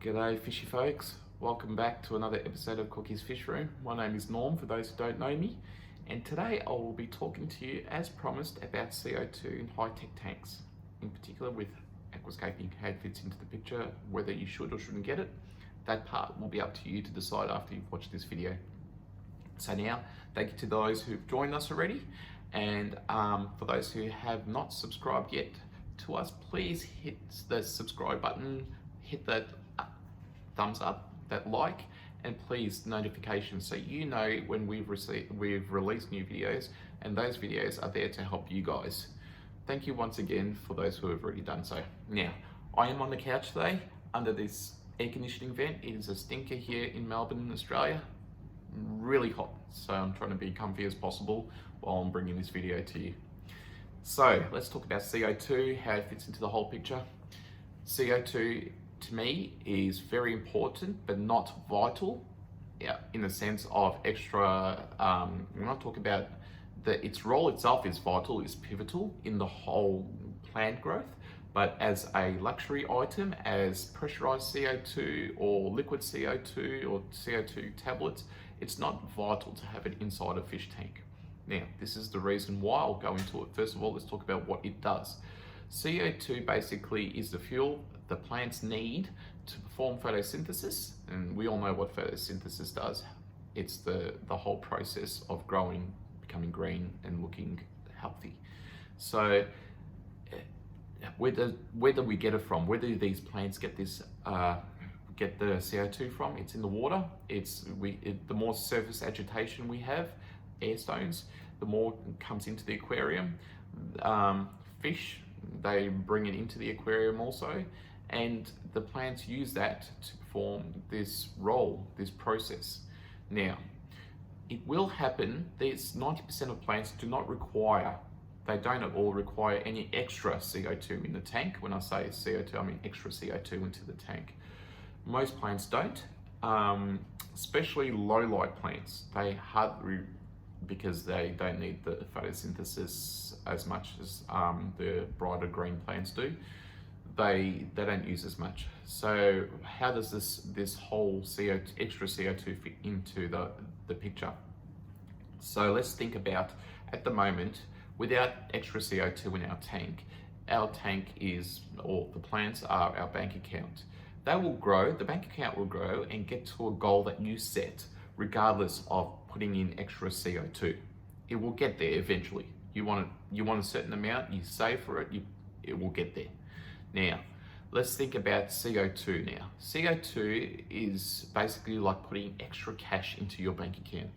G'day fishy folks, welcome back to another episode of Cookie's Fishroom. My name is Norm for those who don't know me, and today I will be talking to you as promised about CO2 in high-tech tanks, in particular with aquascaping, how it fits into the picture, whether you should or shouldn't get it. That part will be up to you to decide after you've watched this video. So now, thank you to those who've joined us already, and for those who have not subscribed yet to us, please hit the subscribe button, hit that thumbs up, that like, and please notifications so you know when we've released new videos, and those videos are there to help you guys. Thank you once again for those who have already done so. Now, I am on the couch today under this air conditioning vent. It is a stinker here in Melbourne, Australia. Really hot, so I'm trying to be comfy as possible while I'm bringing this video to you. So let's talk about CO2, how it fits into the whole picture. CO2 to me is very important, but not vital. Yeah, in the sense of extra. When I talk about its role itself is vital, is pivotal in the whole plant growth. But as a luxury item, as pressurized CO2 or liquid CO2 or CO2 tablets, it's not vital to have it inside a fish tank. Now, this is the reason why I'll go into it. First of all, let's talk about what it does. CO2 basically is the fuel the plants need to perform photosynthesis, and we all know what photosynthesis does. It's the whole process of growing, becoming green and looking healthy. So whether we get it from, whether these plants get this get the CO2 from, it's in the water. The more surface agitation we have, air stones, the more comes into the aquarium. Fish, they bring it into the aquarium also, and the plants use that to perform this role, this process. Now, it will happen. There's 90% of plants do not require, they don't at all require any extra CO2 in the tank. When I say CO2, I mean extra CO2 into the tank. Most plants don't, especially low light plants. They hardly, because they don't need the photosynthesis as much as the brighter green plants do. They don't use as much. So how does this whole extra CO2 fit into the picture? So let's think about, at the moment, without extra CO2 in our tank is, or the plants are our bank account. They will grow, the bank account will grow and get to a goal that you set, regardless of putting in extra CO2. It will get there eventually. You want a certain amount, you save for it, it will get there. Now, let's think about CO2 now. CO2 is basically like putting extra cash into your bank account.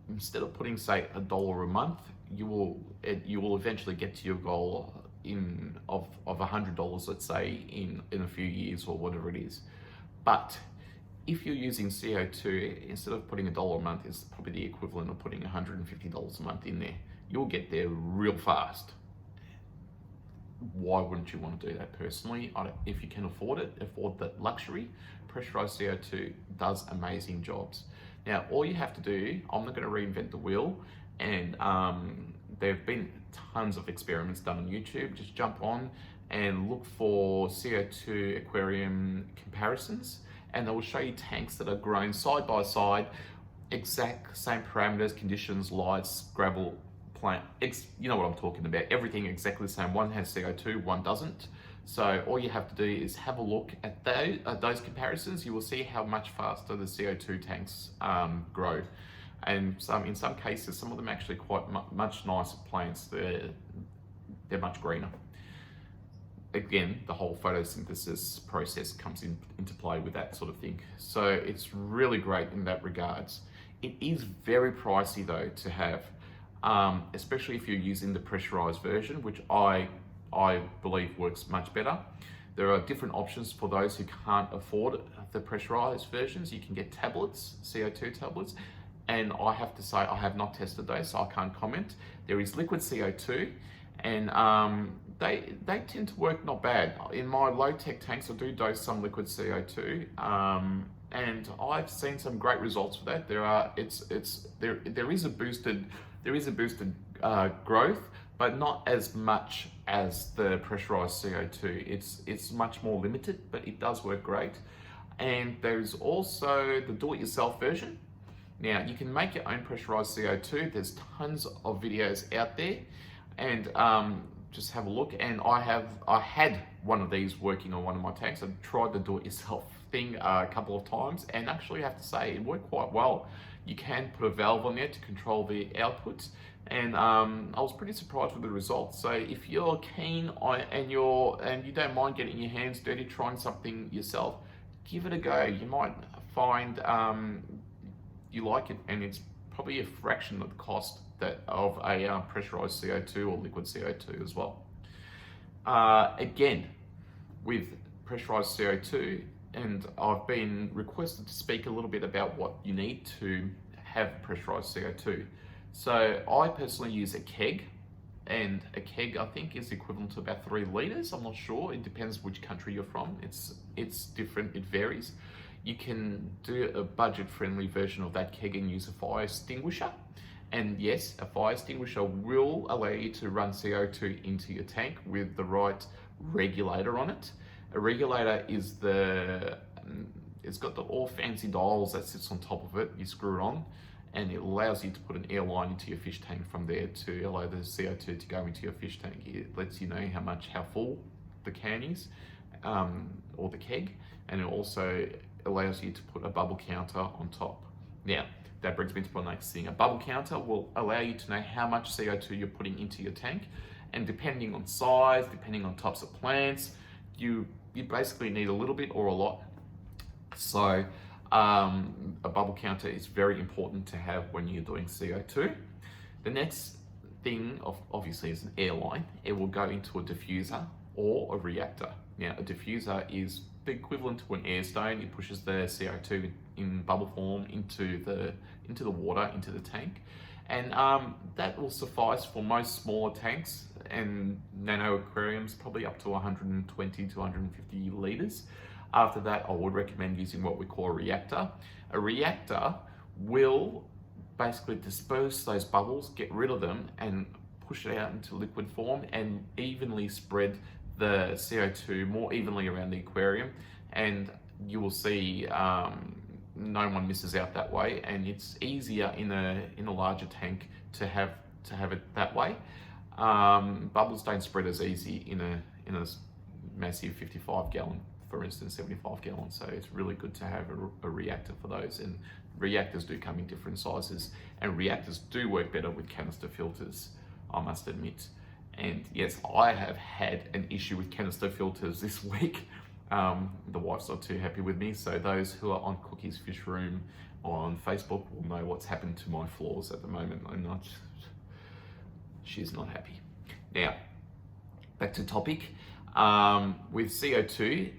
Instead of putting, say, $1 a month, you will eventually get to your goal of $100, let's say, in a few years or whatever it is. But if you're using CO2, instead of putting $1 a month, it's probably the equivalent of putting $150 a month in there. You'll get there real fast. Why wouldn't you want to do that personally? If you can afford that luxury, pressurized CO2 does amazing jobs. Now, all you have to do, I'm not going to reinvent the wheel, and there have been tons of experiments done on YouTube. Just jump on and look for CO2 aquarium comparisons, and they will show you tanks that are grown side by side, exact same parameters, conditions, lights, gravel, plant. You know what I'm talking about. Everything exactly the same. One has CO2, one doesn't. So all you have to do is have a look at those comparisons. You will see how much faster the CO2 tanks grow. And in some cases, some of them actually quite much nicer plants. They're much greener. Again, the whole photosynthesis process comes into play with that sort of thing. So it's really great in that regards. It is very pricey though to have, especially if you're using the pressurized version, which I believe works much better. There are different options for those who can't afford the pressurized versions. You can get tablets, CO2 tablets, and I have to say I have not tested those, so I can't comment. There is liquid CO2, and they tend to work not bad. In my low-tech tanks, I do dose some liquid CO2, and I've seen some great results for that. There is a boosted growth, but not as much as the pressurized CO2. It's much more limited, but it does work great. And there's also the do-it-yourself version. Now, you can make your own pressurized CO2. There's tons of videos out there, and just have a look. And I had one of these working on one of my tanks. I tried the do-it-yourself thing a couple of times, and actually I have to say it worked quite well. You can put a valve on there to control the output, and I was pretty surprised with the results. So if you're keen and you don't mind getting your hands dirty trying something yourself, give it a go. You might find you like it, and it's probably a fraction of the cost of a pressurized CO2 or liquid CO2 as well. Again, with pressurized CO2, and I've been requested to speak a little bit about what you need to have pressurized CO2. So I personally use a keg, and a keg I think is equivalent to about 3 litres. I'm not sure, it depends which country you're from. It's different, it varies. You can do a budget-friendly version of that keg and use a fire extinguisher. And yes, a fire extinguisher will allow you to run CO2 into your tank with the right regulator on it. A regulator is it's got the all fancy dials that sits on top of it. You screw it on, and it allows you to put an air line into your fish tank from there to allow the CO2 to go into your fish tank. It lets you know how full the can is, or the keg, and it also allows you to put a bubble counter on top. Now, that brings me to my next thing. A bubble counter will allow you to know how much CO2 you're putting into your tank, and depending on size, depending on types of plants, you basically need a little bit or a lot. So a bubble counter is very important to have when you're doing CO2. The next thing obviously is an air line. It will go into a diffuser or a reactor. Now, a diffuser is the equivalent to an air stone. It pushes the CO2 in bubble form into the water, into the tank. And that will suffice for most smaller tanks and nano aquariums, probably up to 120 to 150 litres. After that, I would recommend using what we call a reactor. A reactor will basically disperse those bubbles, get rid of them, and push it out into liquid form and evenly spread the CO2 more evenly around the aquarium. And you will see no one misses out that way, and it's easier in a larger tank to have it that way. Bubbles don't spread as easy in a massive 55 gallon, for instance, 75 gallons. So it's really good to have a reactor for those. And reactors do come in different sizes, and reactors do work better with canister filters, I must admit. And yes, I have had an issue with canister filters this week. The wife's not too happy with me, so those who are on Cookie's Fishroom or on Facebook will know what's happened to my floors at the moment. She's not happy. Now, back to topic. With CO2,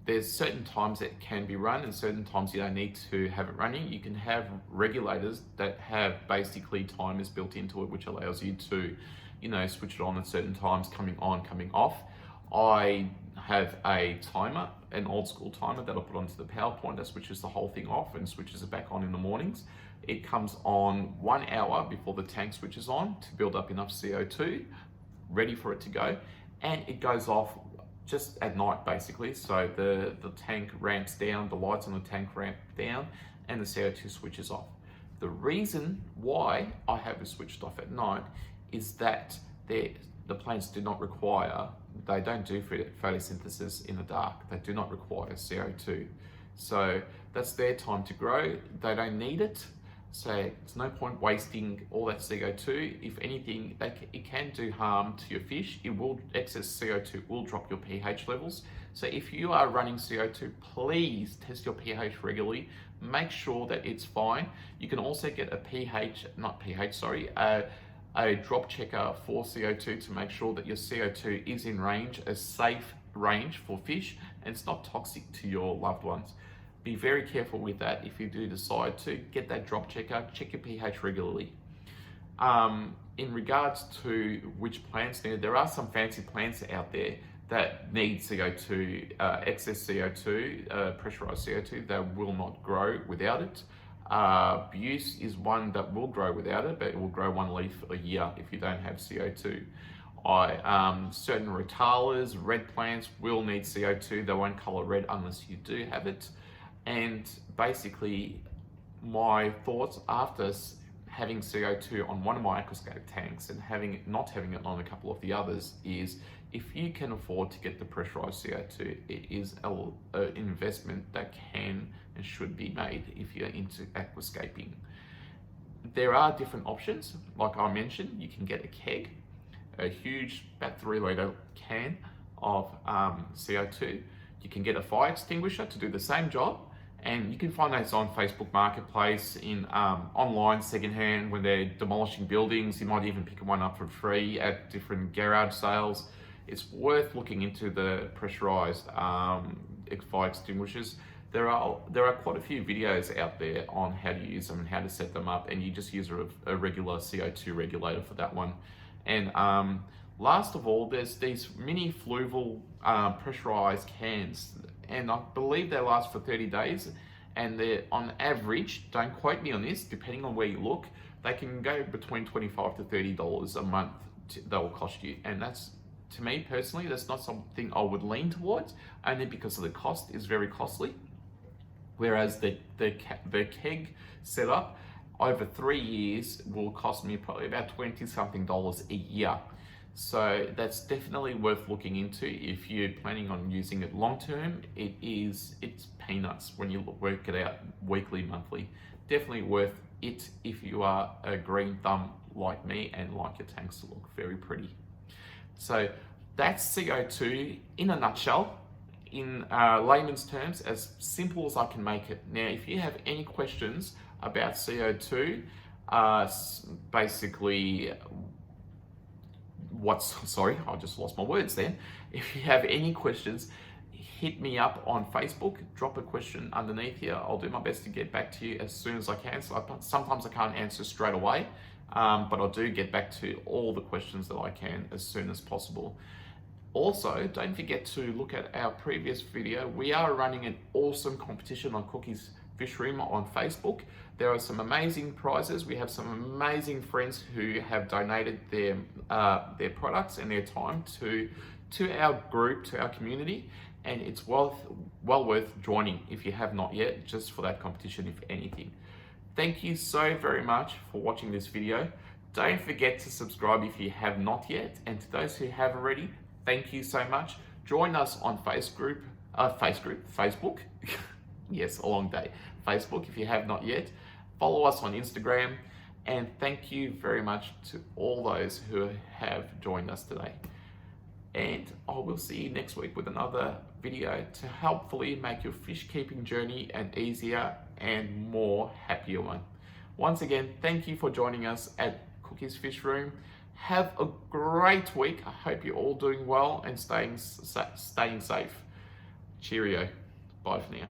there's certain times it can be run and certain times you don't need to have it running. You can have regulators that have basically timers built into it, which allows you to, switch it on at certain times, coming on, coming off. I have a timer, an old school timer that I put onto the PowerPoint that switches the whole thing off and switches it back on in the mornings. It comes on 1 hour before the tank switches on to build up enough CO2, ready for it to go. And it goes off just at night, basically. So the tank ramps down, the lights on the tank ramp down, and the CO2 switches off. The reason why I have it switched off at night is that the plants do not require, they don't do photosynthesis in the dark. They do not require CO2. So that's their time to grow. They don't need it. So it's no point wasting all that CO2. If anything, it can do harm to your fish. Excess CO2 will drop your pH levels. So if you are running CO2, please test your pH regularly. Make sure that it's fine. You can also get a drop checker for CO2 to make sure that your CO2 is in range, a safe range for fish, and it's not toxic to your loved ones. Be very careful with that. If you do decide to get that drop checker, check your pH regularly. In regards to which plants need, there are some fancy plants out there that need CO2, excess CO2, pressurized CO2, that will not grow without it. Buse is one that will grow without it, but it will grow one leaf a year if you don't have CO2. Certain rotallers, red plants will need CO2. They won't color red unless you do have it. And basically, my thoughts after having CO2 on one of my aquascape tanks and not having it on a couple of the others is, if you can afford to get the pressurized CO2, it is an investment that can and should be made if you're into aquascaping. There are different options. Like I mentioned, you can get a keg, a huge, about 3 litre can of CO2. You can get a fire extinguisher to do the same job, and you can find those on Facebook Marketplace, in online secondhand when they're demolishing buildings. You might even pick one up for free at different garage sales. It's worth looking into the pressurized fire extinguishers. There are quite a few videos out there on how to use them and how to set them up, and you just use a regular CO2 regulator for that one. And last of all, there's these mini fluval pressurized cans, and I believe they last for 30 days, and they're on average, don't quote me on this, depending on where you look, they can go between $25 to $30 a month that will cost you. And that's, to me personally, that's not something I would lean towards, only because of the cost is very costly. Whereas the keg setup over 3 years will cost me probably about $20-something a year. So that's definitely worth looking into if you're planning on using it long term. It's peanuts when you work it out weekly, monthly. Definitely worth it if you are a green thumb like me and like your tanks to look very pretty. So that's CO2 in a nutshell, in layman's terms, as simple as I can make it. Now, if you have any questions about CO2, basically, sorry, I just lost my words then. If you have any questions, hit me up on Facebook, drop a question underneath here. I'll do my best to get back to you as soon as I can. So sometimes I can't answer straight away, but I'll do get back to all the questions that I can as soon as possible. Also, don't forget to look at our previous video. We are running an awesome competition on Cookie's Fishroom on Facebook. There are some amazing prizes. We have some amazing friends who have donated their products and their time to our group, to our community, and it's well worth joining if you have not yet, just for that competition, if anything. Thank you so very much for watching this video. Don't forget to subscribe if you have not yet, and to those who have already, thank you so much. Join us on Facebook. Yes, a long day. Facebook if you have not yet. Follow us on Instagram, and thank you very much to all those who have joined us today. And I will see you next week with another video to hopefully make your fish keeping journey an easier and more happier one. Once again, thank you for joining us at Cookie's Fishroom. Have a great week. I hope you're all doing well and staying safe. Cheerio. Bye for now.